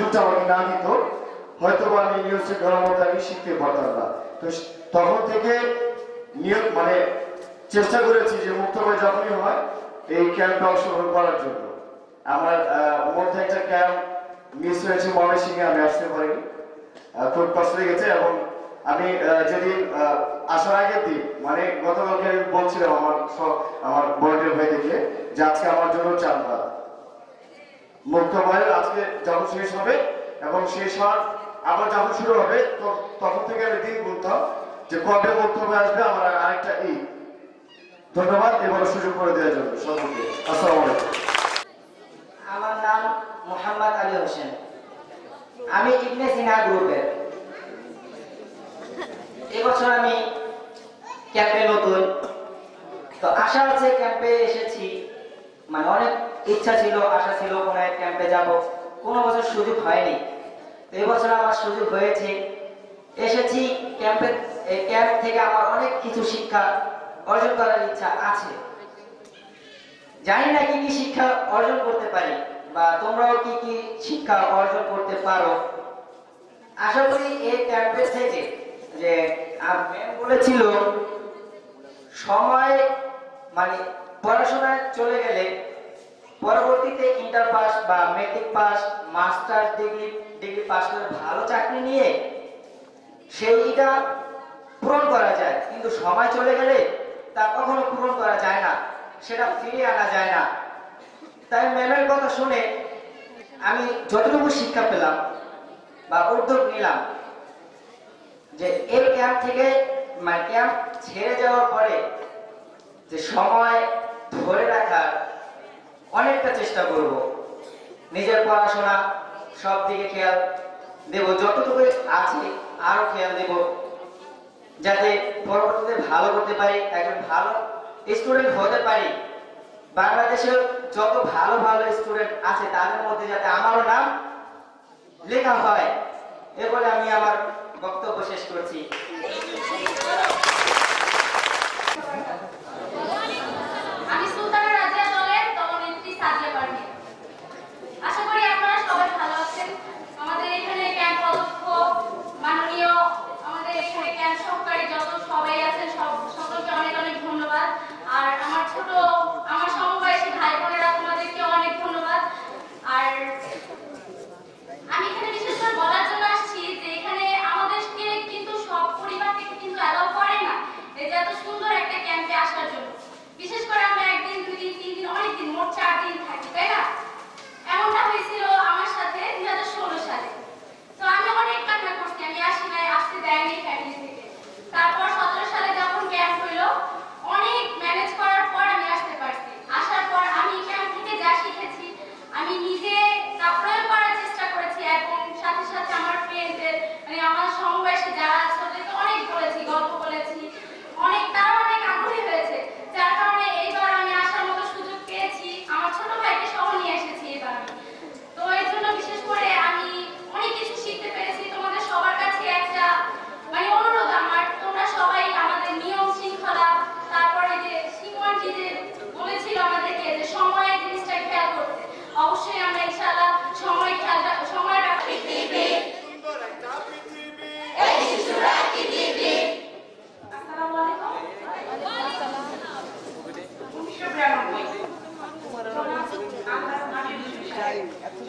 সুযোগটা আমাকে না দিত হয়তো আমি নিয়ম শৃঙ্খলার মধ্যে আমি শিখতে পারতাম না। তো তখন থেকে নিয়ম মানে চেষ্টা করেছি যে মুক্তময় যখনই হয় এই ক্যাম্পে অংশগ্রহণ করার জন্য। আমার মধ্যে একটা ক্যাম্প মিস হয়েছে ময়মনসিংহে, আমি আসতে পারিনি, খুব কষ্ট লেগেছে। এবং আমি যেদিন আসার আগের দিন মানে গতকালকে আমি বলছিলাম আমার বড়দের ভাইদেরকে যে আজকে আমার জন্য চাঁদা মুক্তময় আজকে যখন শেষ হবে এবং শেষ হওয়ার আবার যখন শুরু হবে তখন থেকে আমি দিন গুনতাম যে কবে মুক্তময় আসবে আমার আরেকটা ঈদ। ধন্যবাদ এবার সুযোগ করে দেওয়ার জন্য সকলকে। আসসালামু আলাইকুম। আমার নাম মোহাম্মদ আলী হোসেন, আমি ইবনে সিনা গ্রুপের। এবছর আমি ক্যাম্পে নতুন, তো আশা আছে ক্যাম্পে এসেছি, মানে অনেক ইচ্ছা ছিল, আশা ছিল কোনো এক ক্যাম্পে যাব, কোনো বছর সুযোগ হয়নি। তো এবছর আমার সুযোগ হয়েছে, এসেছি ক্যাম্পে। এই ক্যাম্প থেকে আমার অনেক কিছু শিক্ষা অর্জন করার ইচ্ছা আছে। জানি না কি কি শিক্ষা অর্জন করতে পারি বা তোমরাও কি কি শিক্ষা অর্জন করতে পারো। আশা করি এই ক্যাম্পের থেকে যে ম্যাম বলেছিল সময় মানে পড়াশোনায় চলে গেলে পরবর্তীতে ইন্টার পাস বা matric pass masters degree pass করে ভালো চাকরি নিয়ে সেইটা পূরণ করা যায়, কিন্তু সময় চলে গেলে তা কখনো পূরণ করা যায় না, সেটা ফিরিয়ে আনা যায় না। তাই ম্যামের কথা শুনে আমি যতটুকু শিক্ষা পেলাম বা উদ্যোগ নিলাম যে এই ক্যাম্প থেকে মানে ক্যাম্প ছেড়ে যাওয়ার পরে যে সময় ধরে রাখার অনেকটা চেষ্টা করব, নিজের পড়াশোনা সব দিকে খেয়াল দেব, যতটুকু আছে আরো খেয়াল দেব, যাতে পরবর্তীতে ভালো করতে পারি, একজন ভালো স্টুডেন্ট হতে পারি। বাংলাদেশের যত ভালো ভালো স্টুডেন্ট আছে তাদের মধ্যে যাতে আমারও নাম লেখা হয়, এ বলে আমি আমার বক্তব্য শেষ করছি। আমি সুলতানা রাজিয়া দলের দলনেত্রী সাদিয়া পারভীন। আশা করি আপনারা সবাই ভালো আছেন। আমাদের এখানে ক্যাম্প অধ্যক্ষ মাননীয় আমাদের এখানে ক্যাম্প সহকারী যত সবাই আছেন সকলকে অনেক অনেক ধন্যবাদ। আর আমার সমবয়সী ভাই বোনেরা আপনাদেরকে অনেক ধন্যবাদ। আর আমি এখানে বিশেষ করে বলার জন্য আসছি যে এখানে আমাদেরকে কিন্তু সব পরিবার থেকে কিন্তু অ্যালাউ করে না এই যে এত সুন্দর একটা ক্যাম্পে আসার জন্য। বিশেষ করে আমরা একদিন দুই দিন তিন দিন অনেক দিন মোট 4 দিন থাকি, তাই না? এমনটা হয়েছিল আমার সাথে 2016 সালে। তো আমি অনেক কান্না করছি, আমি আসি নাই, আসতে দেয়নি ফ্যামিলি থেকে। তারপর 17 সালে যখন ক্যাম্প হইলো অনেক ম্যানেজ করার পর আমি আসতে পারছি। আসার পর আমি ক্যাম্প থেকে যা শিখেছি আমি নিজে তা প্রয়োগ করার চেষ্টা করেছি এবং সাথে সাথে আমার ফ্রেন্ডদের মানে আমার সমবয়সী যারা আছে তাদেরকে অনেক বলেছি, গল্প বলেছি, তারা অনেক আগ্রহী হয়েছে। যার কারণে এইবার আমি আসার মতো সুযোগ পেয়েছি, আমার ছোট ভাইকে সহ নিয়ে এসেছি এবার আমি। তো এর জন্য বিশেষ করে আমি অনেক কিছু শিখতে পেরেছি। তোমাদের সবার কাছে একটা মানে অনুরোধ আমার, তোমরা সবাই আমাদের নিয়ম শৃঙ্খলা, তারপরে যে শিক্ষার্থী যে বলেছিল আমাদেরকে যে সময়ের জিনিসটা খেয়াল করতে, অবশ্যই আমরা ইনশাআল্লাহ সময়ের ব্যাপারে আসসালামু আলাইকুম। 1992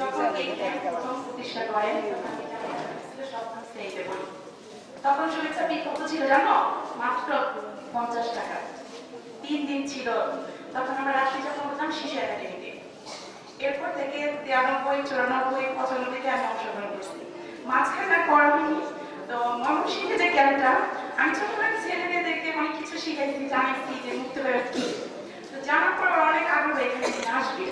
যখন এই ক্যাম্প প্রথম প্রতিষ্ঠা করেন তখন শুনেছি আমি কত ছিল জানো, মাত্র 50 টাকা 3 দিন ছিল। তখন আমরা রাত্রি যখন বলতাম শিশু একাডেমিতে। এরপর থেকে 93, 94, 95 আমি অংশগ্রহণ করছি। মাঝখানে পড়া হয়নি। তো ময়মনসিংহে যে ক্যাম্পটা আমি ছোটবেলায় ছেলেদের দেখতে অনেক কিছু শিখেছি, জানাইছি যে মুক্তভাবে কি। তো জানার পর অনেক আগ্রহ এখানে আসবে।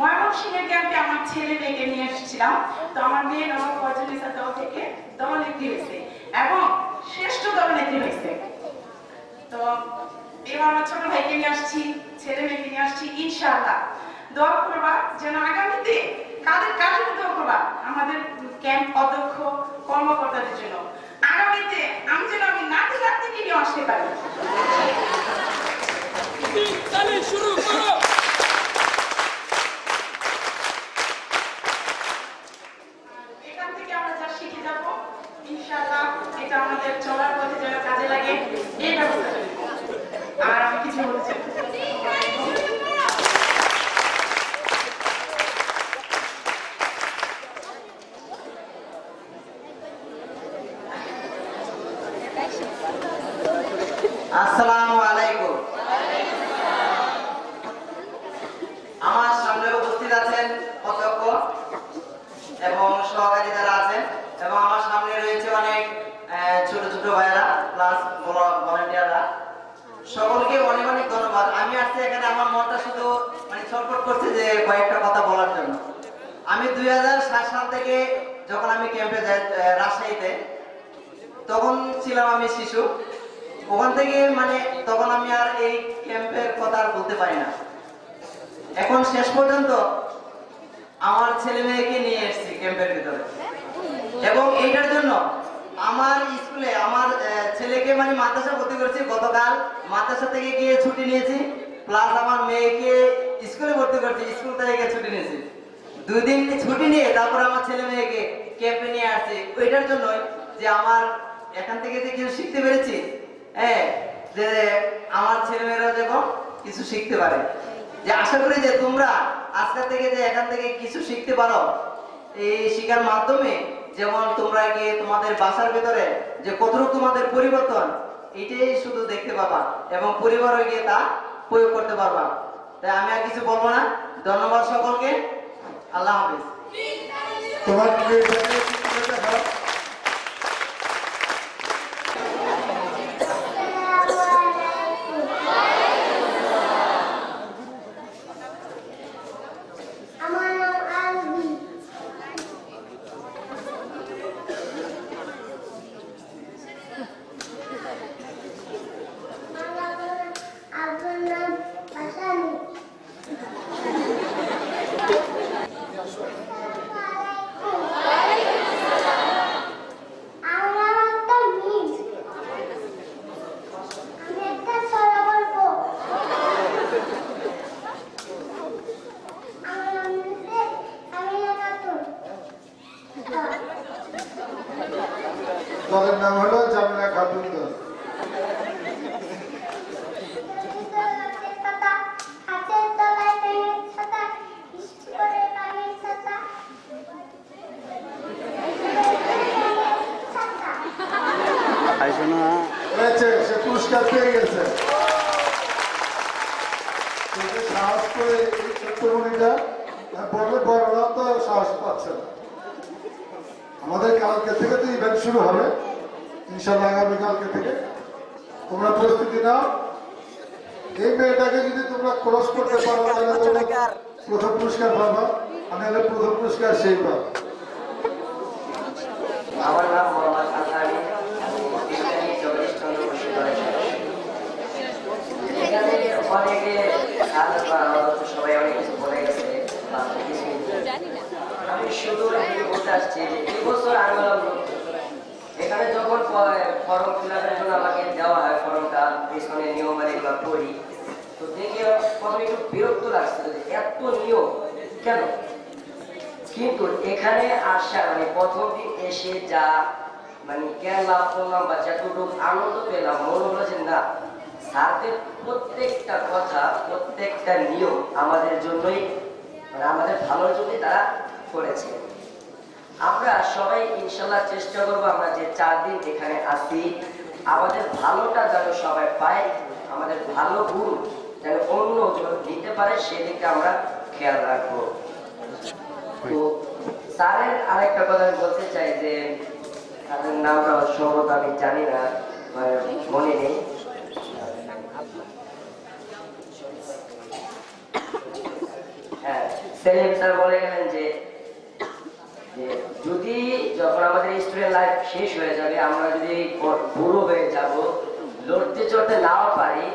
ময়মনসিংহের ক্যাম্পে আমার ছেলে মেয়েকে নিয়ে এসেছিলাম। তো আমার মেয়ে নবাব ফজলুন্নেসা দল থেকে দলনেত্রী হয়েছে এবং শ্রেষ্ঠ দলনেত্রী হয়েছে। তো এবার আমার ছোট ভাইকে নিয়ে আসছি, ছেলে মেয়েকে নিয়ে আসছি। ইনশাআল্লাহ দোয়া করবা যেন আগামীতে কাদের দোয়া করবা আমাদের ক্যাম্প অধ্যক্ষ কর্মকর্তাদের জন্য আগামীতে আমি যেন আমি নাতি নাতনিকে নিয়ে আসতে পারি। শুরু করো। ইনশাআল্লাহ এটা আমাদের চলার পথে যেন কাজে লাগে এই ব্যবস্থা করব। আর আমি কিছু বলতে চাই না। আসসালামু আলাইকুম। আমার সামনে উপস্থিত আছেন অধ্যক্ষ এবং সহকারী যারা আছেন এবং আমার সামনে রয়েছে অনেক ছোট ছোট ভাইয়েরা প্লাস ভলান্টিয়াররা, সকলকে অনেক অনেক ধন্যবাদ। আমি আসছি এখানে, আমার মনটা শুধু মানে ছটফট করছে যে কয়েকটা কথা বলার জন্য। আমি 2007 সাল থেকে যখন আমি ক্যাম্পে যাই রাজশাহীতে, তখন ছিলাম আমি শিশু। ওখান থেকে মানে তখন আমি আর এই ক্যাম্পের কথা আর বলতে পারি না। এখন শেষ পর্যন্ত আমার ছেলে মেয়েকে নিয়ে এসেছি ক্যাম্পের ভিতরে, এবং এইটার জন্য আমার স্কুলে আমার ছেলেকে মানে মাদ্রাসা ভর্তি করেছি। গতকাল মাদ্রাসা থেকে গিয়ে ছুটি নিয়েছি, প্লাস আমার মেয়েকে স্কুলে ভর্তি করেছি, স্কুল থেকে গিয়ে ছুটি নিয়েছি। 2 দিন ছুটি নিয়ে তারপর আমার ছেলে মেয়েকে ক্যাম্পে নিয়ে আসছি ওইটার জন্যই যে আমার এখান থেকে যে কিছু শিখতে পেরেছি, হ্যাঁ, যে আমার ছেলেমেয়েরা যখন কিছু শিখতে পারে, যে আশা করি যে তোমরা আজকে থেকে যে এখান থেকে কিছু শিখতে পারো। এই শিক্ষার মাধ্যমে যেমন তোমরা গিয়ে তোমাদের বাসার ভিতরে যে কতটুকু তোমাদের পরিবর্তন, এটাই শুধু দেখতে পাবা এবং পরিবারে গিয়ে তা প্রয়োগ করতে পারবা। তাই আমি আর কিছু বলবো না। ধন্যবাদ সকলকে। আল্লাহ হাফেজ। তোমার মেয়েটাকে কি দেখাও? আমার নাম আলবি। আপনার নাম হাসানি। আমার নাম একটা মিস। আমি একটা ছড়া বলবো। আমার নাম মিসে আমিনা খাতুন। তোমাদের নাম হলো জামিলা খাতুন। হাতের তলায় মেঘের ছাতা, বৃষ্টি করে পানির ছাতা। হয়েছে, সে পুরস্কার পেয়ে গেছে। কিন্তু সাহস করে এই ছোট্ট মনিটা বললে বড়রাও তো সাহস পাচ্ছে না। আমাদের কালকে থেকে তো ইভেন্ট শুরু হবে ইনশাল্লাহ, আগামীকালকে থেকে। তোমরা প্রস্তুতি নাও। এই মেয়েটাকে যদি তোমরা ক্রস করতে পারো তাহলে তোমরা প্রথম পুরস্কার পাবা, আমি হলে প্রথম পুরস্কার সেই পাবো। আমার নাম মোহাম্মদ আসানি, আমি বিজ্ঞানী জগদীশচন্দ্র বসু কলেজে। এখানে অনেকে সবাই অনেক কিছু বলে গেছে, আমি শুধু বলতে আসছি যে এই বছর আমি হলাম এখানে যখন ফর্ম ফিল আপের জন্য আমাকে দেওয়া হয়, ফর্মটা পিছনে নিয়মাবলী বা পড়ি, তো দেখে প্রথমে একটু বিরক্ত লাগছিল যে এত নিয়ম কেন। কিন্তু এখানে আসা মানে প্রথম দিন এসে যা মানে জ্ঞান লাভ করলাম বা যতটুকু আনন্দ পেলাম, মনে হলো যে না, স্যারদের প্রত্যেকটা কথা প্রত্যেকটা নিয়ম আমাদের জন্যই মানে আমাদের ভালোর জন্যই তারা করেছে। আমরা সবাই ইনশাল্লাহ চেষ্টা করবো আমরা যে 4 দিন এখানে আসি আমাদের ভালোটা যেন সবাই পায়, আমাদের ভালো গুণ যেন অন্য নিতে পারে সেদিকে আমরা খেয়াল রাখবো। তো স্যারের আরেকটা কথা আমি বলতে চাই যে তাদের নামটা সম্ভবত আমি জানি না, মনে নেই। হ্যাঁ, সেলিম স্যার বলে গেলেন যে যদি যখন আমাদের স্টুডেন্ট লাইফ শেষ হয়ে যাবে, আমরা যদি বুড়ো হয়ে যাব, লড়তে চড়তে নাও পারি,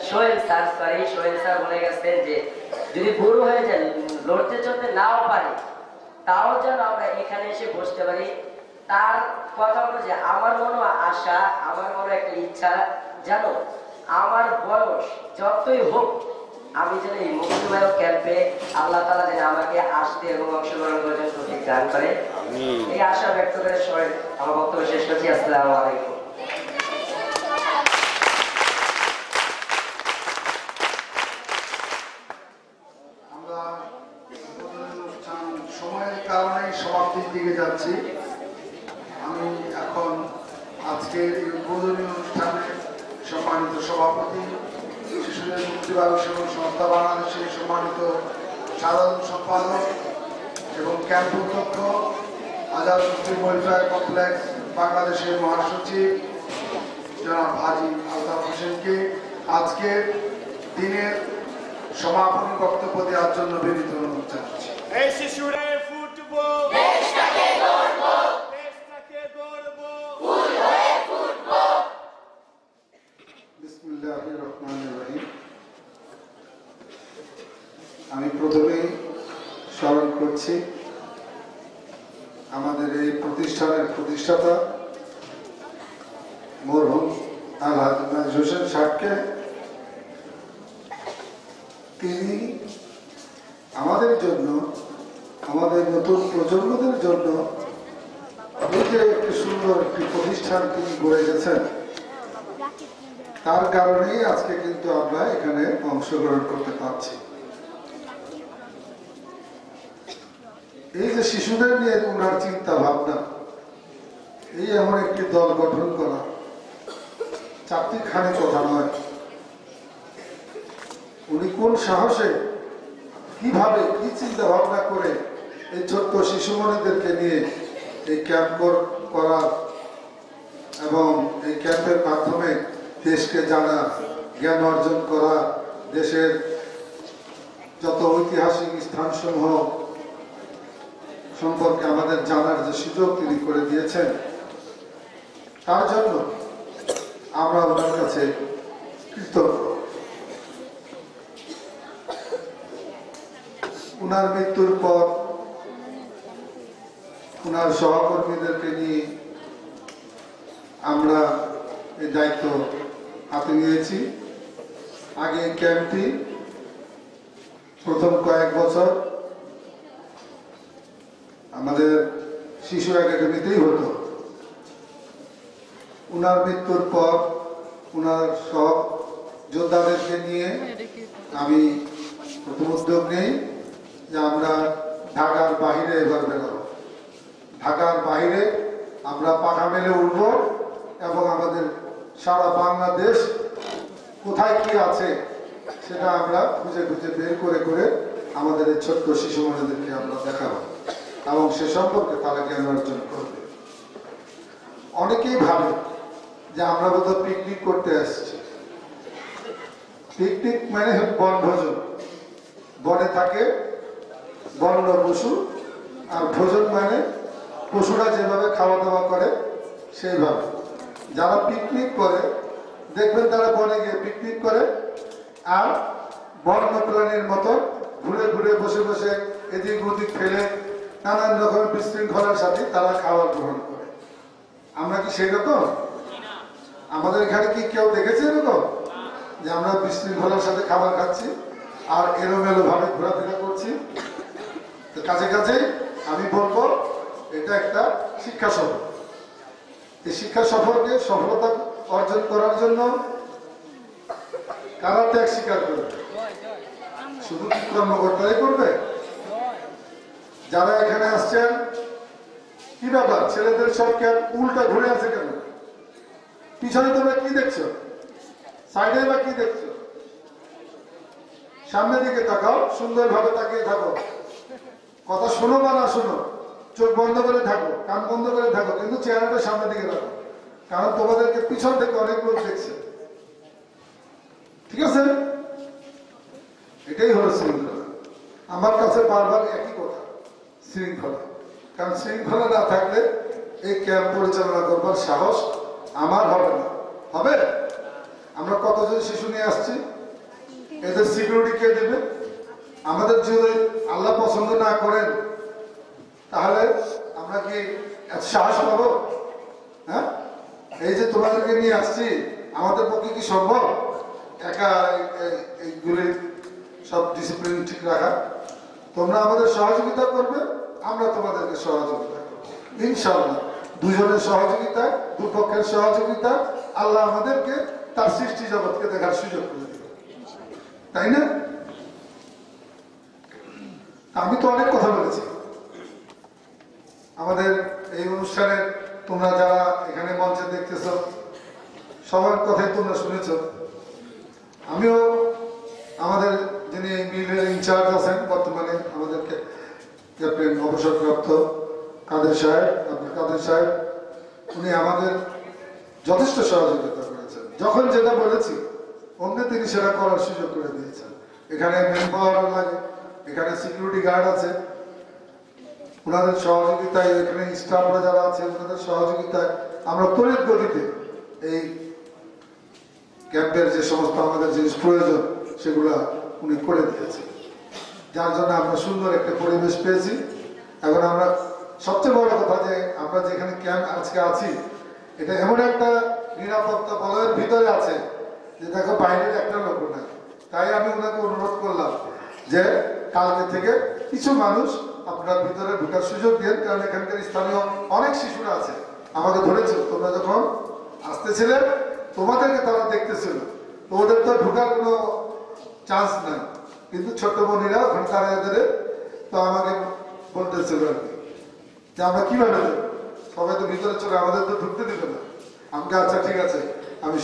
সোহেল স্যার বলে গেছেন যে যদি বুড়ো হয়ে যায়, লড়তে চড়তে নাও পারি, তাও যেন আমরা এখানে এসে বসতে পারি। তার কথা হলো যে আমার মনে আশা, আমার মনে একটা ইচ্ছা, জানো আমার বয়স যতই হোক আমি যেন এই মুক্তিবায়ক ক্যাম্পে আল্লাহ তাআলা যেন আমাকে আসতে এবং অংশগ্রহণ করার জন্য দান করে। এই আশা ব্যক্ত করে সবাই আমার বক্তব্য শেষ করছি। আসসালামু আলাইকুম। আমরা উদ্বোধনী অনুষ্ঠান সময়ের কারণে সমাপ্তির দিকে যাচ্ছি। আমি এখন আজকের এই উদ্বোধনী অনুষ্ঠানে সম্মানিত সভাপতি, শিশুদের মুক্তি বায়ুসেবক সংস্থা বাংলাদেশের সম্মানিত সাধারণ সম্পাদক এবং ক্যাম্প অধ্যক্ষ, আজাদ মুসলিম ওয়েলফেয়ার কমপ্লেক্স বাংলাদেশের মহাসচিব জনাব হাজী আলতাফ হোসেনকে আজকের দিনের সমাপনী বক্তব্য দেওয়ার জন্য বিনীত অনুরোধ জানাচ্ছি। এই শিশুদের ফুটবল, দেশটাকে গর্ব, দেশটাকে গর্ব, ফুল হয়ে ফুটবো। বিসমিল্লাহির রহমানির রহিম। আমি প্রথমেই স্মরণ করছি আমাদের এই প্রতিষ্ঠানের প্রতিষ্ঠাতা মরহুম আলহাজ নাজির হোসেন সাহেবকে। তিনি আমাদের জন্য, আমাদের নতুন প্রজন্মদের জন্য এই যে একটি সুন্দর একটি প্রতিষ্ঠান তিনি গড়ে গেছেন, তার কারণেই আজকে কিন্তু আমরা এখানে অংশগ্রহণ করতে পারছি। এই যে শিশুদের নিয়ে ওনার চিন্তা ভাবনা, এই এমন একটি দল গঠন করা চারটিখানি কথা নয়। উনি কোন সাহসে, কিভাবে, কি চিন্তা ভাবনা করে এই ছোট্ট শিশুমণিদেরকে নিয়ে এই ক্যাম্প করা এবং এই ক্যাম্পের মাধ্যমে দেশকে জানা, জ্ঞান অর্জন করা, দেশের যত ঐতিহাসিক স্থানসমূহ সম্পর্কে আমাদের জানার যে সুযোগ তিনি করে দিয়েছেন, তার জন্য আমরা ওনার কাছে কৃতজ্ঞ। ওনার মৃত্যুর পর ওনার সহকর্মীদেরকে নিয়ে আমরা এই দায়িত্ব হাতে নিয়েছি। আগে ক্যাম্পটি প্রথম কয়েক বছর আমাদের শিশু একাডেমিতেই হতো। ওনার মৃত্যুর পর ওনার সব যোদ্ধাদেরকে নিয়ে আমি প্রথম উদ্যোগ নেই যে আমরা ঢাকার বাহিরে এবার বেরোবো। ঢাকার বাইরে আমরা পাখা মেলে উঠবো এবং আমাদের সারা বাংলাদেশ কোথায় কি আছে সেটা আমরা খুঁজে খুঁজে বের করে করে আমাদের এই ছোট্ট শিশু মনেদেরকে আমরা দেখাবো এবং সে সম্পর্কে তারা জ্ঞান অর্জন করবে। অনেকেই ভাবে যে আমরা বোধহয় পিকনিক করতে আসছি। পিকনিক মানে বনভোজন। বনে থাকে বন্য পশু, আর ভোজন মানে পশুরা যেভাবে খাওয়া দাওয়া করে সেইভাবে। যারা পিকনিক করে দেখবেন তারা বনে গিয়ে পিকনিক করে আর বন্য প্রাণীর মতো ঘুরে ঘুরে বসে বসে এদিক ওদিক ফেলে নানান রকম বিশৃঙ্খলার সাথে তারা খাবার গ্রহণ করে। আমরা কি সেই রকম? আমাদের এখানে কি কেউ দেখেছে এরকম যে আমরা বিশৃঙ্খলার সাথে খাবার খাচ্ছি আর এলোমেলো ভাবে ঘোরাফেরা করছি? তো কাছে কাছে আমি বলবো এটা একটা শিক্ষা সফর। এই শিক্ষা সফরকে সফলতা অর্জন করার জন্য কারা ত্যাগ স্বীকার করবে? শুধু কি কর্মকর্তাই করবে? যারা এখানে আসছেন কি ব্যাপার, ছেলেদের সব কেন উল্টা ঘুরে আছে কেন? পিছনে তোমরা কি দেখছো? সাইডে বা কি দেখছো? সামনের দিকে তাকাও, সুন্দরভাবে তাকিয়ে থাকো। কথা শোনো বা না শোনো, চোখ বন্ধ করে থাকো, কান বন্ধ করে থাকো, কিন্তু চেহারাটা সামনের দিকে রাখো, কারণ তোমাদেরকে পিছন থেকে অনেক লোক দেখছে। ঠিক আছে? এটাই হলো শৃঙ্খলা। আমার কাছে বারবার একই কথা, শৃঙ্খলা। কারণ শৃঙ্খলা না থাকলে এই ক্যাম্প পরিচালনা করবার সাহস আমার হবে না। হবে? আমরা কতজন শিশু নিয়ে আসছি, এদের সিকিউরিটি কে দেবে? আমাদের যদি আল্লাহ পছন্দ না করেন তাহলে আমরা কি এত সাহস পাবো? হ্যাঁ, এই যে তোমাদেরকে নিয়ে আসছি, আমাদের পক্ষে কি সম্ভব একা এইগুলি সব ডিসিপ্লিন ঠিক রাখা? তোমরা আমাদের সহযোগিতা করবে, আমরা তোমাদেরকে সহযোগিতা করবো। ইনশাআল্লাহ দুজনের সহযোগিতা, দুপক্ষের সহযোগিতা, আল্লাহ আমাদেরকে তার সৃষ্টি জগৎকে দেখার সুযোগ করে দিবে, তাই না? আমি তো অনেক কথা বলেছি আমাদের এই অনুষ্ঠানে, তোমরা যারা এখানে মঞ্চে দেখতেছ সবার কথাই তোমরা শুনেছ। আমিও আমাদের যিনি মিলের ইনচার্জ আছেন বর্তমানে আমাদের ক্যাপ্টেন অবসরপ্রাপ্ত কাদের সাহেব, আব্দুল কাদের সাহেব, উনি আমাদের যথেষ্ট সহযোগিতা করেছেন। যখন যেটা বলেছি অমনি তিনি সেটা করার সুযোগ করে দিয়েছেন। এখানে মেন পাওয়ার লাগে, এখানে সিকিউরিটি গার্ড আছে, ওনাদের সহযোগিতায়, এখানে স্টাফরা যারা আছে ওনাদের সহযোগিতায় আমরা তড়িৎ গতিতে এই ক্যাম্পের যে সমস্ত আমাদের জিনিস প্রয়োজন সেগুলো উনি করে দিয়েছেন, যার জন্য আমরা সুন্দর একটা পরিবেশ পেয়েছি। এখন আমরা সবচেয়ে বড় কথা যে আমরা যেখানে ক্যাম্প আজকে আছি এটা এমন একটা নিরাপত্তা বলয়ের ভিতরে আছে যে দেখো বাইরের একটা লোক নাই। তাই আমি ওনাকে অনুরোধ করলাম যে কালকে থেকে কিছু মানুষ আপনার ভিতরে ঢোকার সুযোগ দেন, কারণ এখানকার স্থানীয় অনেক শিশুরা আছে, আমাকে ধরেছিল তোমরা যখন আসতেছিলে তোমাদেরকে তারা দেখতেছিল, তো ওদের তো ঢোকার কোনো চান্স নাই, কিন্তু ছোট্ট বোনেরা ওখানে তারা এদের তো আমাকে বলতেছিল আর কি যে আমরা কিভাবে দেবো, সবাই তো ভিতরে চলে আমাদের তো ঢুকতে দিবে না। আমাকে আচ্ছা ঠিক আছে আমি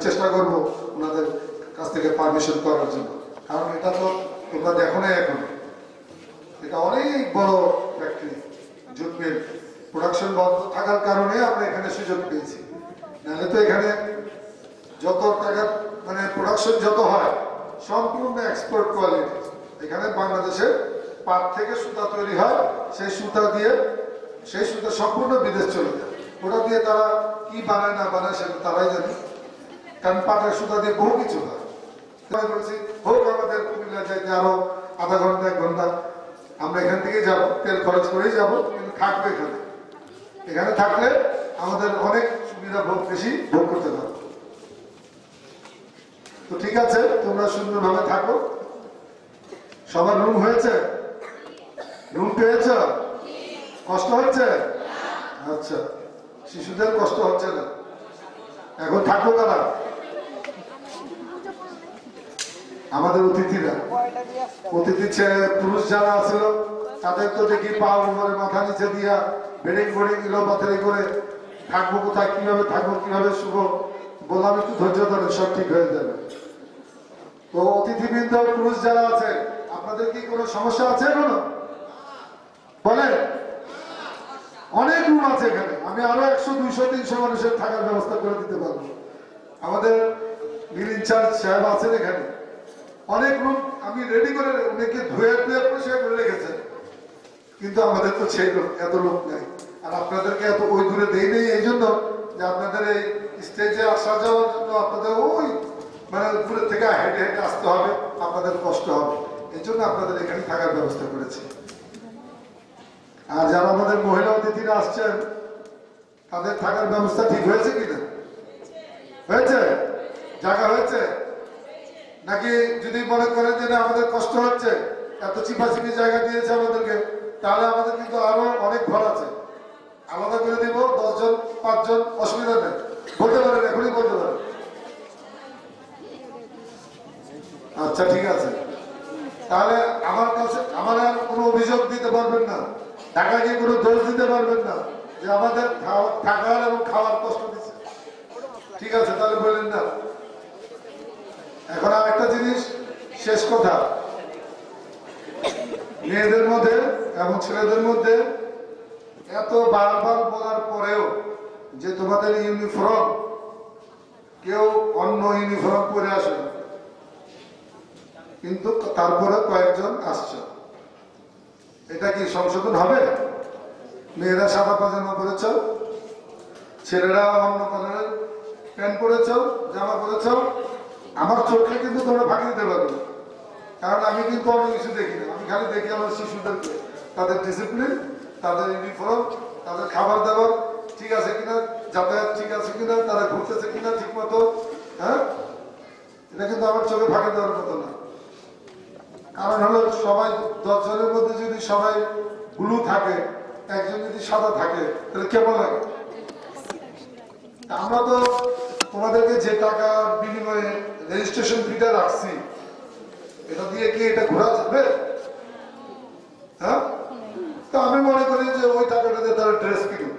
চেষ্টা করবো ওনাদের কাছ থেকে পারমিশন করার জন্য, কারণ এটা তো তোমরা দেখো না এখন, এটা অনেক বড় ফ্যাক্টরি, জুট মিল, প্রোডাকশন বন্ধ থাকার কারণে আমরা এখানে সুযোগ পেয়েছি। নাহলে তো এখানে যত টাকা মানে প্রোডাকশন যত হয় সম্পূর্ণ এক্সপোর্ট কোয়ালিটি। এখানে বাংলাদেশে পাট থেকে সুতা তৈরি হয়, সেই সুতা সম্পূর্ণ বিদেশ চলে যায়। ওটা দিয়ে তারা কি বানায় না বানায় সেটা তারাই জানে, কারণ পাটের সুতা দিয়ে বহু কিছু হয়। হোক আমাদের কুমিল্লা যাইতে আরো আধা ঘন্টা 1 ঘন্টা, আমরা এখান থেকে যাব, তেল খরচ করেই যাব, কিন্তু থাকবো এখানে। এখানে থাকলে আমাদের অনেক সুবিধা বেশি ভোগ করতে পারবো। তো ঠিক আছে, তোমরা সুন্দরভাবে থাকো। সবার রুম হয়েছে? রুম পেয়েছ? কষ্ট হচ্ছে? আচ্ছা, শিশুদের কষ্ট হচ্ছে না। এখন থাকো কারা? আমাদের অতিথিরা, অতিথি পুরুষ যারা আছিল তাদের তো দেখি পা উপরে মাথা নিচে দিয়া বেডিং বোর্ডিং ইলোপাথারি করে থাকবো, কোথায় কিভাবে থাকবো কিভাবে শুভ বললাম, একটু ধৈর্য ধরে সব ঠিক হয়ে যাবে। তো অতিথিবৃন্দ পুরুষ যারা আছে আপনাদের কি কোনো সমস্যা আছে? কোনো বলেন? অনেক রুম আছে এখানে, আমি আরো 100, 200, 300 মানুষের থাকার ব্যবস্থা করে দিতে পারবো। আমাদের মিল ইনচার্জ সাহেব আছেন এখানে, অনেক রুম আমি রেডি করে অনেকে ধুয়ে পরিষ্কার করে রেখেছেন, কিন্তু আমাদের তো সেই লোক, এত লোক নাই। আর আপনাদেরকে এত ওই দূরে দেই নেই এই জন্য যে আপনাদের এই স্টেজে আসা যাওয়ার জন্য আপনাদের ওই মানে দূরের থেকে হেঁটে হেঁটে আসতে হবে, আপনাদের কষ্ট হবে, এই জন্য আপনাদের এখানে থাকার ব্যবস্থা করেছি। আর যারা আমাদের মহিলা অতিথিরা আসছেন তাদের থাকার ব্যবস্থা ঠিক হয়েছে কিনা? হয়েছে? জায়গা হয়েছে নাকি? যদি মনে করেন যে আমাদের কষ্ট হচ্ছে, এত চিপাচিপি জায়গা দিয়েছে আমাদেরকে, তাহলে আমাদের কিন্তু আরো অনেক ঘর আছে, আলাদা করে দিব, 10 জন 5 জন, অসুবিধা নেই, বলতে পারেন, এখনই বলতে পারেন। আচ্ছা ঠিক আছে, তাহলে আমার কাছে আমার আর কোনো অভিযোগ দিতে পারবেন না, ঢাকা গিয়ে কোনো দোষ দিতে পারবেন না যে আমাদের থাকার এবং খাওয়ার কষ্ট দিচ্ছে। ঠিক আছে, তাহলে বললেন না। এখন আর একটা জিনিস, শেষ কথা, মেয়েদের মধ্যে এবং ছেলেদের মধ্যে এত বারবার বলার পরেও যে তোমাদের ইউনিফর্ম, কেউ অন্য ইউনিফর্ম পরে আসে না, কিন্তু তারপরে কয়েকজন আসছে, এটা কি সংশোধন হবে? মেয়েরা সাদা পাজামা পরেছ, ছেলেরা অন্য কালারের প্যান্ট পরেছ, জামা পরেছ, আমার চোখে কিন্তু তোমরা ফাঁকি দিতে পারবে, কারণ আমি কিন্তু অন্য কিছু দেখি না, আমি খালি দেখি আমার শিশুদেরকে, তাদের ডিসিপ্লিন, তাদের ইউনিফর্ম, তাদের খাবার দাবার ঠিক আছে কিনা, যাতায়াত ঠিক আছে কিনা, তারা ঘুরতেছে কিনা ঠিক মতো, হ্যাঁ, এটা কিন্তু আমার চোখে ফাঁকি দেওয়ার মতো না। কারণ হলো সবাই 10 জনের মধ্যে যদি সবাই ব্লু থাকে একজন যদি সাদা থাকে তাহলে কেমন লাগে? আমরা তো তোমাদেরকে যে টাকা বিনিময়ে রেজিস্ট্রেশন ফিটা রাখছি, এটা দিয়ে কি এটা ঘোরা যাবে? হ্যাঁ, তো আমি মনে করি যে ওই টাকাটা দিয়ে তারা ড্রেস কিনুক,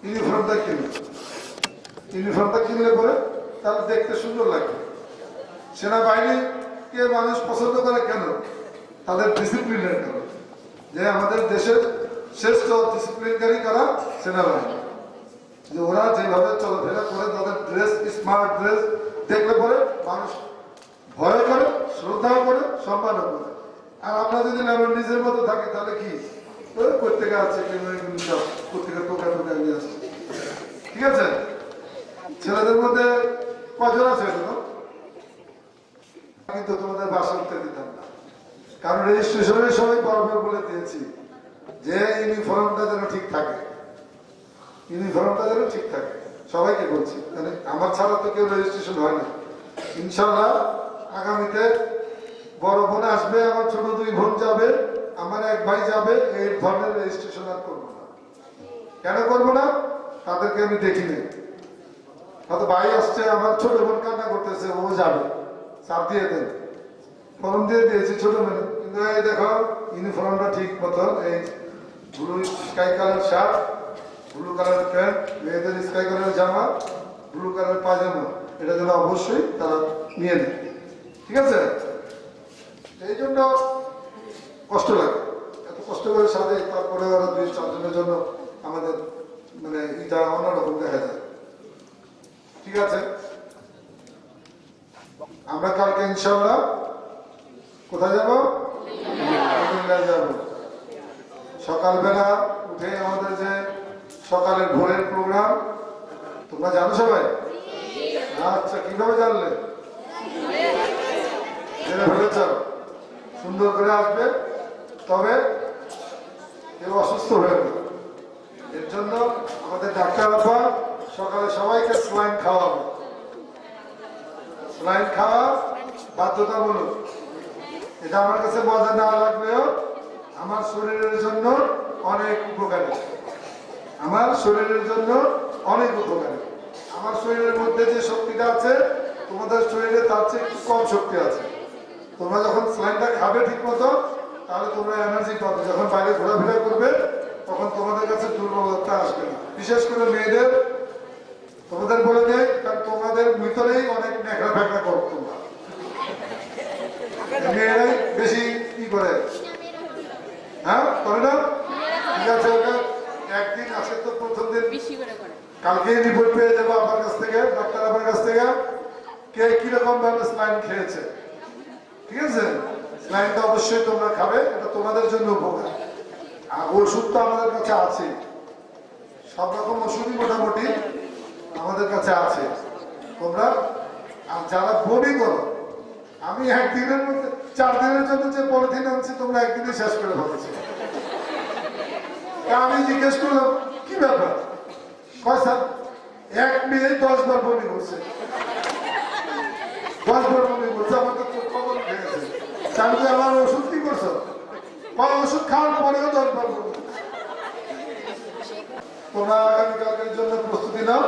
ইউনিফর্মটা কিনুক। ইউনিফর্মটা কিনলে পরে তাহলে দেখতে সুন্দর লাগবে। সেনাবাহিনীকে মানুষ পছন্দ করে কেন? তাদের ডিসিপ্লিনের কারণে, যে আমাদের দেশের শ্রেষ্ঠ ডিসিপ্লিনকারী কারা? সেনাবাহিনী। যে ওরা যেভাবে চলাফেরা করে, তাদের ড্রেস স্মার্ট ড্রেস দেখলে পরে মানুষ ভয় করে, শ্রদ্ধাও করে, সম্মানও করে। আর আমরা যদি আমরা নিজের মতো থাকি তাহলে কি প্রত্যেকে আছে প্রত্যেকে টোকা টোকা নিয়ে আসছে। ঠিক আছে, ছেলেদের মধ্যে কজন আছে? কিন্তু তোমাদের বাসা উঠতে দিতাম না, কারণ রেজিস্ট্রেশনের সময় বরাবর বলে দিয়েছি যে ইউনিফর্মটা যেন ঠিক থাকে, ইউনিফর্মটা যেন ঠিক থাকে। সবাইকে বলছি, মানে আমার ছাড়া তো কেউ রেজিস্ট্রেশন হয় না। ইনশাল্লাহ আগামীতে বড় বোন আসবে, আমার ছোট দুই বোন যাবে, আমার এক ভাই যাবে। এই ধরনের রেজিস্ট্রেশন আর করবো না। কেন করবো না? তাদেরকে আমি দেখিনি। হয়তো ভাই আসছে, আমার ছোট বোন কান্না করতেছে, ও যাবে, চাপ দিয়ে দেন, ফর্ম দিয়ে দিয়েছি ছোট মেয়ে। কিন্তু এই দেখো ইউনিফর্মটা ঠিক মতন, এই blue sky colour shirt, blue colour pant, মেয়েদের স্কাই কালার জামা, ব্লু কালার পায়জামা, এটা যেন অবশ্যই তারা নিয়ে নেয়। ঠিক আছে, এই জন্য কষ্ট লাগে, এত কষ্ট করে সাথে, তারপরে ওরা 2-4 জনের জন্য আমাদের মানে এটা অন্যরকম দেখা যায়। ঠিক আছে, আমরা কালকে ইনশাআল্লাহ কোথায় যাব? যাব। সকালবেলা উঠে আমাদের যে সকালের ভোরের প্রোগ্রাম, তোমরা জানো সবাই? আচ্ছা, কিভাবে জানলে? জেনে ফেলেছ? সুন্দর করে আসবে, তবে কেউ অসুস্থ হয়ে যাবে। এর জন্য আমাদের ডাক্তার বাবা সকালে সবাইকে স্যালাইন খাওয়াবে। স্যালাইন খাওয়া বাধ্যতামূলক। এটা আমার কাছে মজা না লাগলেও আমার শরীরের জন্য অনেক উপকারী, আমার শরীরের জন্য অনেক উপকারী। আমার শরীরের মধ্যে যে শক্তিটা আছে, তোমাদের শরীরে তার চেয়ে একটু কম শক্তি আছে। তোমরা যখন স্যালাইনটা খাবে ঠিক মতো, তাহলে তোমরা এনার্জি পাবে। যখন বাইরে ঘোরাফেরা করবে তখন তোমাদের কাছে দুর্বলতা আসবে না। বিশেষ করে মেয়েদের, তোমাদের বলে দেয়, কারণ তোমাদের ভিতরেই অনেক নেকড়া ফেকড়া করো তোমরা। মেয়েরাই বেশি কি করে, হ্যাঁ করে না? ঠিক আছে, ওটা একদিন আসে তো প্রথম দিন, কালকে রিপোর্ট পেয়ে যাবো আমার কাছ থেকে, ডাক্তার আমার কাছ থেকে, কে কিরকম ভাবে স্যালাইন খেয়েছে। ঠিক আছে, স্যালাইনটা অবশ্যই তোমরা খাবে, এটা তোমাদের জন্য উপকার। আর ওষুধ তো আমাদের কাছে আছে, সব রকম ওষুধই মোটামুটি আমাদের কাছে আছে। তোমরা যারা বমি করো, আমি একদিনের মধ্যে 4 দিনের জন্য যে পলিথিন আনছি তোমরা একদিনে শেষ করে ফেলেছি। আমি জিজ্ঞেস করলাম কি ব্যাপার, কয় স্যার 1 মেয়ে 10 বার বমি করছে, 10 বার বমি করছে, আমার তো চোখ কবল উঠে গেছে। আমি যে আমার ওষুধ কি করছো, ওষুধ খাওয়ার পরেও 10 বার বমি। তোমরা আগামীকালকের জন্য প্রস্তুতি নাও।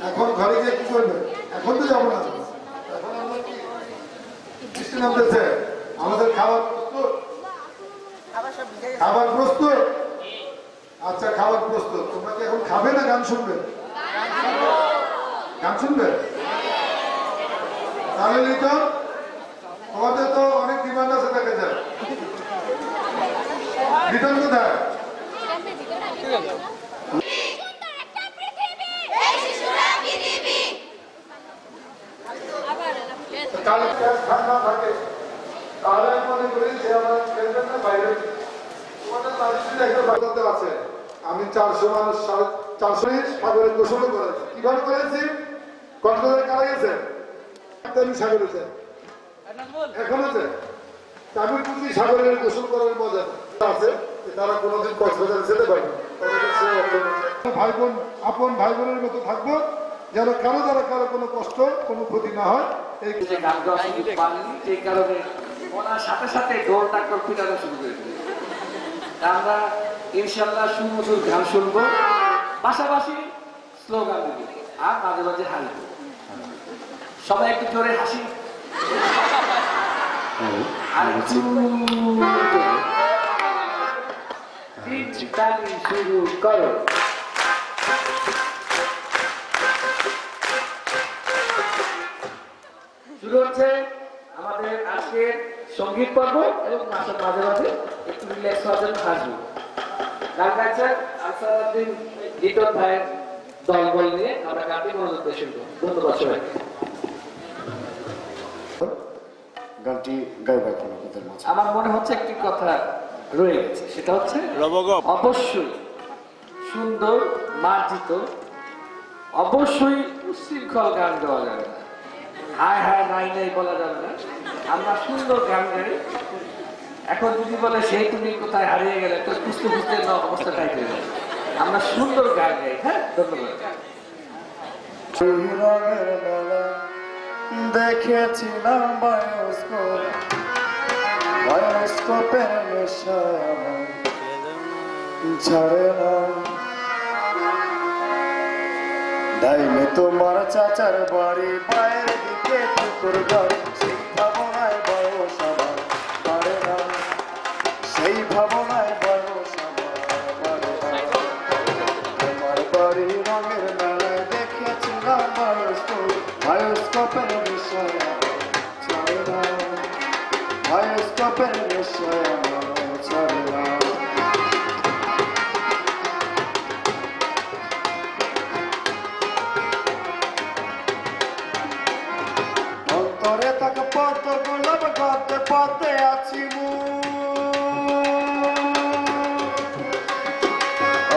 এখন ঘরে গিয়ে কি করবে? এখন তো যাবো না, এখন আমরা বৃষ্টি নামতেছে, আমাদের খাবার প্রস্তুত, খাবার প্রস্তুত। আচ্ছা, খাবার প্রস্তুত। তোমরা কি এখন খাবে না গান শুনবে? গান শুনবে? তাহলে লিটন, তোমাদের তো অনেক ডিমান্ড আছে, দেখা যায়। লিটন কোথায়? কাল ঠান্ডা থাকে, তাহলে আমি মনে করি যে আমার খেলবেন না বাইরে। তোমাদের তাদের একটা বাধ্যতা আছে। আমি 400 মানুষ 400 সাগরে গোসল করেছি। কিভাবে করেছি? কক্সবাজারে কারা গেছে? আমি সাগরে যাই, এখন আছে। আমি বুঝি সাগরের গোসল করার মজা আছে, তারা কোনোদিন কক্সবাজারে যেতে পারেনি। ভাই বোন, আপন ভাই বোনের মতো থাকবো, যেন কারো দ্বারা কারো কোনো কষ্ট, কোনো ক্ষতি না হয়। এই গান গাওয়া শুনতে পারিনি, সেই কারণে ওনার সাথে সাথে ঢোল টাক্কর পিটানো শুরু করেছিল। আমরা ইনশাল্লাহ সুমধুর গান শুনবো, পাশাপাশি স্লোগান দেবো আর মাঝে মাঝে হাসি। সবাই একটু জোরে হাসি আর একটু তালি শুরু করো। শুরু হচ্ছে আমাদের আজকের সঙ্গীত পর্ব এবং মাঝে মাঝে একটু রিল্যাক্স হওয়ার জন্য হাসবো। গান গাইছেন আনসারউদ্দিন লিটন ভাইয়ের দলবল নিয়ে আমরা গানটি মনোযোগ দিয়ে শুনবো। ধন্যবাদ সবাইকে। গানটি গাইব এখন আপনাদের মাঝে। আমার মনে হচ্ছে একটি কথা রয়ে গেছে, সেটা হচ্ছে অবশ্যই সুন্দর মার্জিত, অবশ্যই উশৃঙ্খল গান গাওয়া যাবে না, হায় হায় নাই নাই বলা যাবে না। আমরা সুন্দর গান গাই। এখন যদি বলে সেই তুমি কোথায় হারিয়ে গেলে, তো খুঁজতে খুঁজতে অবস্থা টাইট হয়ে যাবে। আমরা সুন্দর গান গাই। হ্যাঁ, ধন্যবাদ। দেখেছিলাম বায়োস্কোপের নেশায় ছাড়ে না, ডাইনে তোমার চাচার বাড়ি, বাইরের দিকে পুকুর ঘর, সেই ভাবনায় বয়স আমার পারে না, সেই ভাবনায় বয়স আমার পারে না। তোমার বাড়ি রঙের মেলায় দেখেছিলাম বায়োস্কোপের বিষয় ছাড়ে না, বায়োস্কোপের বিষয় আমার ছাড়ে না। অন্তরে তাকে পদ্ম গোলাপ গদ্যে পদ্মে আছি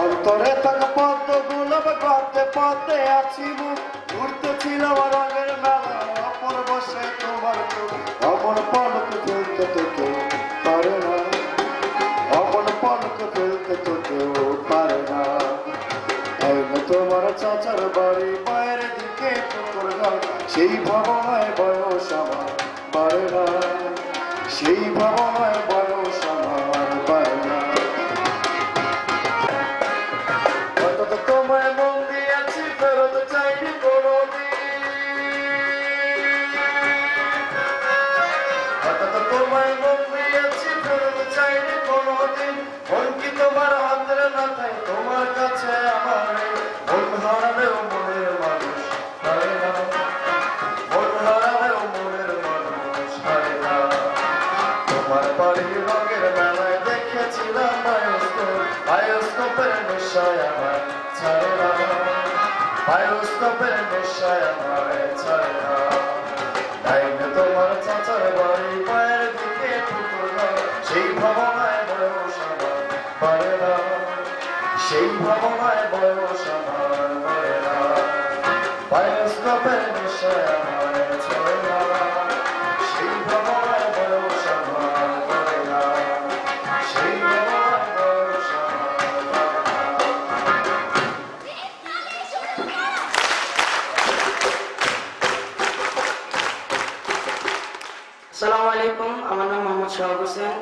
অন্তরে তাকে পদ্ম গোলাপ গদ্যে পদ্মে আছি ঘুরতেছিল রঙের মেলা, অপর বসে তোমার অমন পলক ফেলতে তো কেউ পারে না, অমন পলক ফেলতে তো কেউ পারে না। তোমার চাচার বাড়ি, বাইরের দিকে পুকুর ঘর, সেই ভাবনায় বয়স আমার পারে না, সেই ভাবনায় বয়স আমার পারে না। অন্তত তোমায় মন দিয়েছি, ফেরত চাইনি কোনোদিন, অন্তত তোমায় মন দিয়েছি, ফেরত চাইনি কোনোদিন। মন কি তোমার হাতের মাথায়, তোমার কাছে আমার মন হারালেও মনের মানুষ হারে না, মন হারালেও মনের মানুষ হারে না। তোমার বাড়ির রঙের মেলায় দেখেছিলাম বায়োস্কোপের নেশায় আমার ছাড়ে না, বায়োস্কোপের নেশায় আমার ছাড়ে না। ডাইনে তোমার চাচার বাড়ি, পায়ের দিকে পুকুর ঘর, সেই ভাবনায় বয়স আমার পারে না, সেই ভাবনায় বয়স আমার পারে না। বায়োস্কোপের নেশায় আমার ছাড়ে না, সেই ভাবনায় বয়স আমার পারে না, সেই ভাবনায় বয়স আমার পারে না। আসসালামু আলাইকুম, আমার নাম মোহাম্মদ শাহাব হোসেন।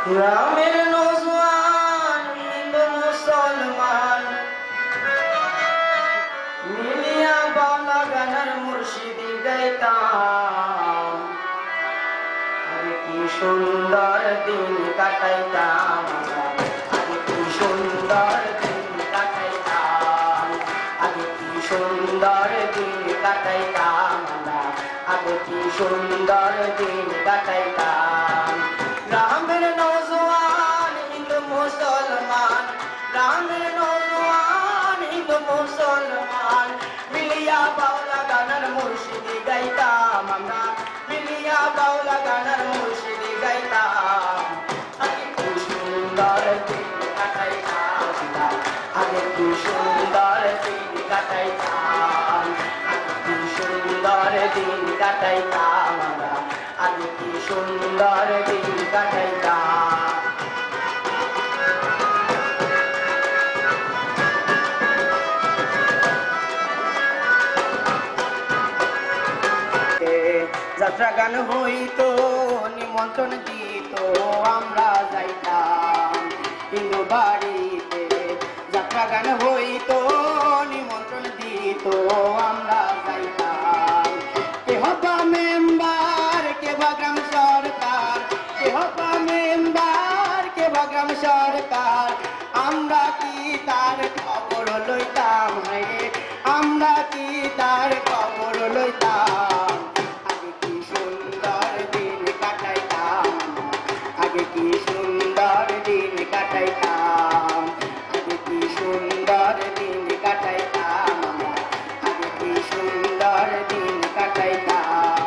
গ্রামের নওজোয়ান হিন্দু মুসলমান মিলিয়া বাংলা গানের মুর্শিদি গাইতাম, আরে কি সুন্দর দিন কাটাইতাম, আরে কি সুন্দর দিন কাটাইতাম, আগে কি সুন্দর দিন কাটাইতাম, আগে কি সুন্দর দিন কাটাইতাম। গ্রামের নওজোয়ান হিন্দু মুসলমান, গ্রামের নওজোয়ান হিন্দু মুসলমান মিলিয়া বাউলা গানের মুর্শিদি গাইতাম, আমরা মিলিয়া বাউলা গানের মুর্শিদি গাইতাম। আগে কি সুন্দর দিন কাটাইতাম, আগে কি সুন্দর দিন কাটাইতাম, আগে কি সুন্দর দিন কাটাইতাম, আমরা আগে কি সুন্দর দিন কাটাইতাম। যাত্রা গান হইতো নিমন্ত্রণ দিত আমরা যাইতাম হিন্দু বাড়িতে। যাত্রা গান হইতো নিমন্ত্রণ দিত আমরা যাইতাম। কে হবা মেম্বার কে বা গ্রাম সরকার, কে হবা মেম্বার কে বা গ্রাম সরকার, আমরা কি তার খবর লইতাম রে, আমরা কি তার খবর লইতাম। আগে কি সুন্দর দিন কাটাইতাম, আগে কি সুন্দর দিন কাটাইতাম, আগে কি সুন্দর দিন কাটাইতাম, আগে কি সুন্দর দিন কাটাইতাম।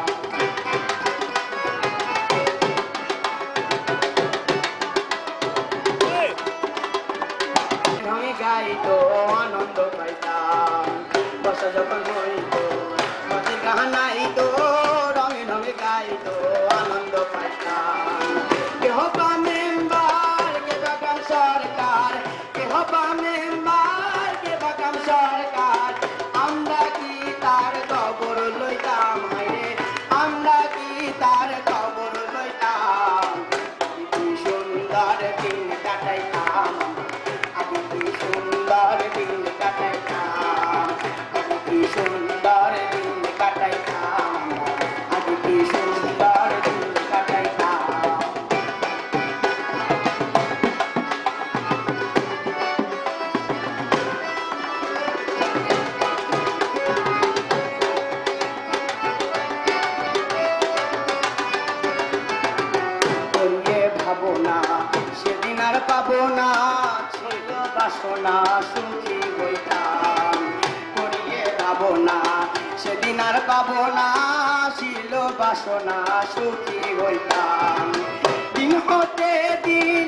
রঙে গাইতো আনন্দ পাইতাম, বর্ষা যখন হইতো নদীর গাহানাইতো, রঙে রঙে গাইতো আনন্দ পাইতাম। কে হবা মেম্বার কে বা গ্রাম সরকার, কে হবা মেম্বার কে বা গ্রাম সরকার, আমরা কি তার খবর লইতাম হায়রে, আমরা কি তার খবর লইতাম। কি সুন্দর দিন কাটাইতাম, আগে কি সুন্দর দিন কাটাইতাম, আগে কি সুন্দর দিন কাটাইতাম, আগে কি সুন্দর দিন কাটাইতাম। করিয়ে ভাবো না সেদিন আর পাবো না, ছিল বাসনা সুখী হইতাম। করিয়ে ভাবো না সেদিন আর পাবো না, ছিল বাসনা সুখী হইতাম। দিন হতে দিন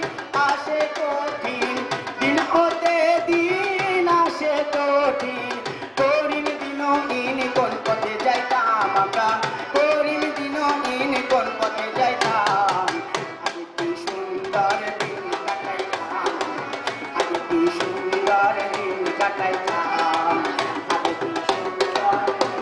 আসে কঠিন, দিন হতে দিন আসে কঠিন, করিম দিনহীন কোন পথে যাইতাম আমরা, করিম দিনহীন কোন পথে যাইতাম। আগে কি সুন্দর দিন কাটাইতাম, আগে কি সুন্দর দিন কাটাইতাম, আগে কি সুন্দর দিন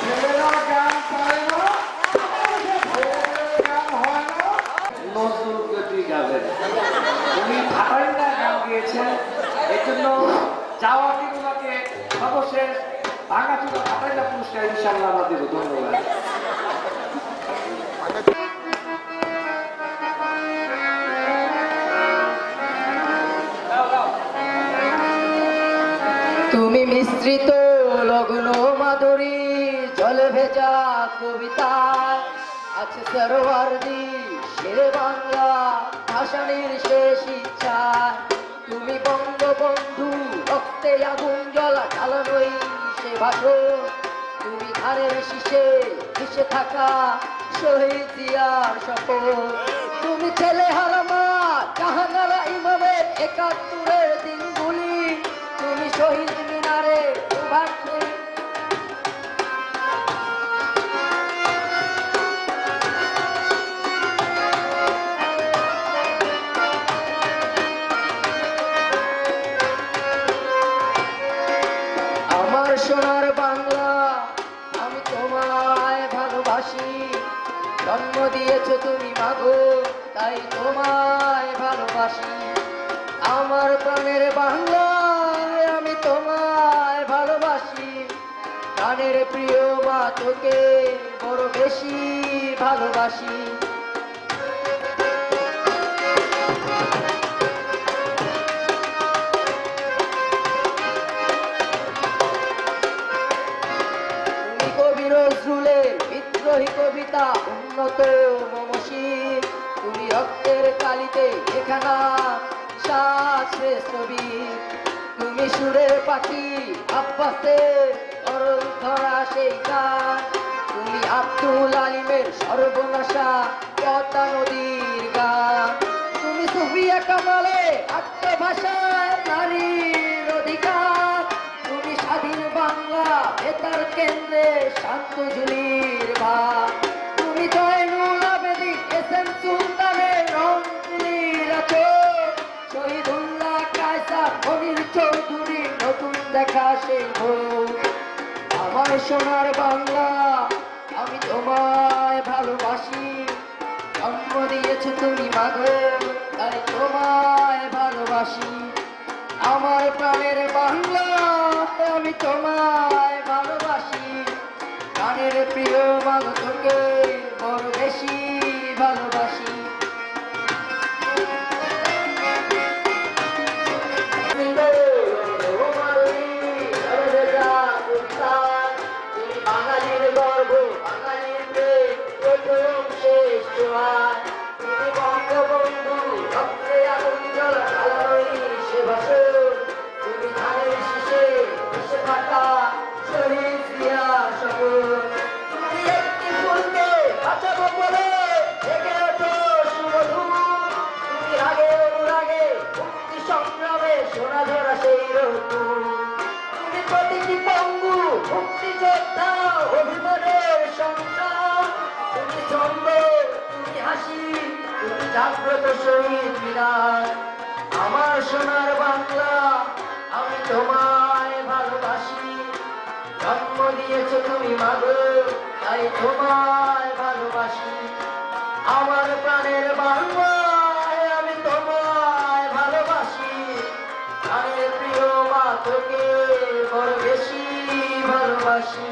ছেলেরা গান পারে না, ছেলেদের গান হয় না, নজরুল গতি গাবেন। উনি ভাটাই না গান গিয়েছেন, এই জন্য যাওয়া দিন ওনাকে সর্বশেষ ভাঙাচুরা ভাটাইলা পুরস্কার ইনশাল্লাহ আমরা দেব। ধন্যবাদ। তুমি মিশ্রিত লগ্ন মাধুরী জলে ভেজা কবিতা আছে সরোয়ার্দি শেরে বাংলা ভাষানির শেষ ইচ্ছা। তুমি বঙ্গবন্ধু রক্তে আগুন জ্বলা জ্বালানোই সে ভাষণ, তুমি ধানের শীষে মিশে থাকা শহীদ জিয়ার শপথ। তুমি ছেলে হারামা জাহানারা ইমামের ৭১-এর দিনগুলি, তুমি শহীদ মিনারে দুভাষী। আমার সোনার বাংলা আমি তোমায় ভালোবাসি, জন্ম দিয়েছ তুমি মাগো তাই তোমায় ভালোবাসি। আমার প্রাণের বাংলা আমি তোমায় ভালোবাসি, প্রাণের প্রিয় মা তোকে বড় বেশি ভালোবাসি। তুমি কবি নজরুলের বিদ্রোহী কবিতা উন্নত মমশীল, তুমি রক্তের কালিতে লেখানা শ্রেষ্ঠ বীর। তুমি সুরের পাখি আব্বাসের অরল ধরা সেই গান, তুমি আব্দুল আলিমের সর্বনাশা পদ্মা নদীর গান। তুমি সুফিয়া কামালে আত্মভাষায় নারীর অধিকার, আত্মজুলির ভাব তুমি জয়নুল আবেদিন এসএম সুলতানের রংতুলির আছো শহীদুল্লাহ কায়সার মনির চৌধুরী নতুন দেখা সেই ভোর আমার সোনার বাংলা আমি তোমায় ভালোবাসি জন্ম দিয়েছো তুমি মাগো তাই তোমায় ভালোবাসি আমার প্রাণের বাংলা আমি তোমায় ভালোবাসি প্রাণের প্রিয় মাগো তোকে বড় বেশি ভালোবাসি বাঙালির গর্ব বাঙালির প্রেম প্রথম শেষ জোয়ার তুমি বঙ্গবন্ধু রক্তে আগুন জ্বলা কালারই সে বছর তুমি ধানের শীষে ভেসে থাকা শহীদ জিয়ার শপথ তুমি একটি ফুলকে বাঁচাবো বলে জেগে ওঠো সুমধুর তুমি রাগে অনুরাগে মুক্তি সংগ্রামে সোনা ধরা সেই রতুর তুমি প্রতিটি পঙ্গু মুক্তিযোদ্ধা অভিমানের সংসার তুমি ছন্দ তুমি হাসি তুমি জাগ্রত শহীদ মিনার আমার সোনার বাংলা আমি তোমায় ভালোবাসি জন্ম দিয়েছো তুমি মাগো তাই তোমায় ভালোবাসি আমার প্রাণের বাংলা আমি তোমায় ভালোবাসি প্রাণের প্রিয় মা তোকে বড় বেশি ভালোবাসি